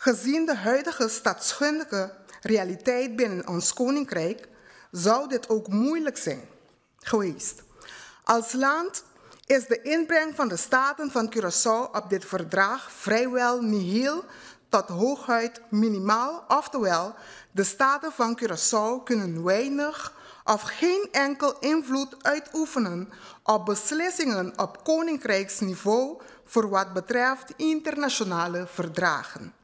Gezien de huidige staatskundige realiteit binnen ons koninkrijk zou dit ook moeilijk zijn geweest. Als land is de inbreng van de Staten van Curaçao op dit verdrag vrijwel nihil tot hooguit minimaal, oftewel de Staten van Curaçao kunnen weinig of geen enkel invloed uitoefenen op beslissingen op koninkrijksniveau voor wat betreft internationale verdragen.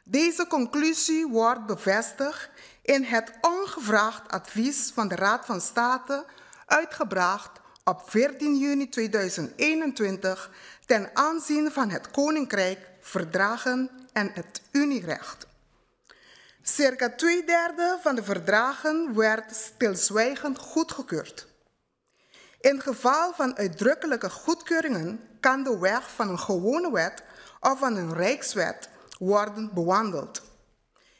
Deze conclusie wordt bevestigd in het ongevraagd advies van de Raad van State uitgebracht op 14 juni 2021 ten aanzien van het Koninkrijk, verdragen en het Unierecht. Circa 2/3 van de verdragen werd stilzwijgend goedgekeurd. In geval van uitdrukkelijke goedkeuringen kan de weg van een gewone wet of van een rijkswet worden bewandeld.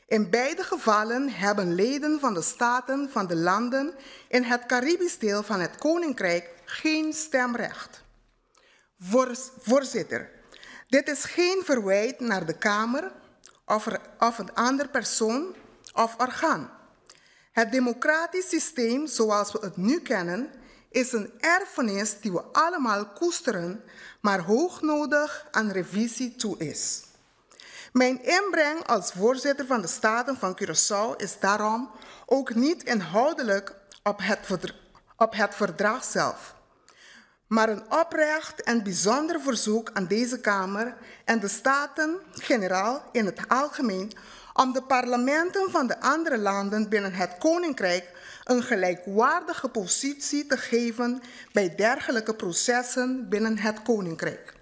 In beide gevallen hebben leden van de staten van de landen in het Caribisch deel van het Koninkrijk geen stemrecht. Voorzitter, dit is geen verwijt naar de Kamer of een andere persoon of orgaan. Het democratisch systeem zoals we het nu kennen is een erfenis die we allemaal koesteren, maar hoognodig aan revisie toe is. Mijn inbreng als voorzitter van de Staten van Curaçao is daarom ook niet inhoudelijk op het verdrag zelf, maar een oprecht en bijzonder verzoek aan deze Kamer en de Staten-Generaal in het algemeen om de parlementen van de andere landen binnen het Koninkrijk een gelijkwaardige positie te geven bij dergelijke processen binnen het Koninkrijk.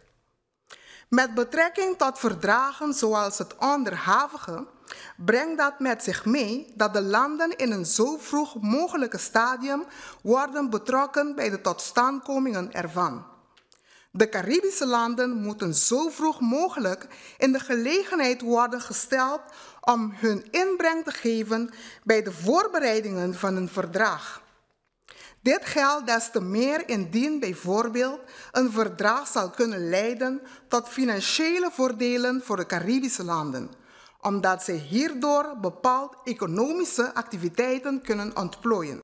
Met betrekking tot verdragen zoals het onderhavige brengt dat met zich mee dat de landen in een zo vroeg mogelijke stadium worden betrokken bij de totstandkomingen ervan. De Caribische landen moeten zo vroeg mogelijk in de gelegenheid worden gesteld om hun inbreng te geven bij de voorbereidingen van een verdrag. Dit geldt des te meer indien bijvoorbeeld een verdrag zal kunnen leiden tot financiële voordelen voor de Caribische landen, omdat zij hierdoor bepaalde economische activiteiten kunnen ontplooien.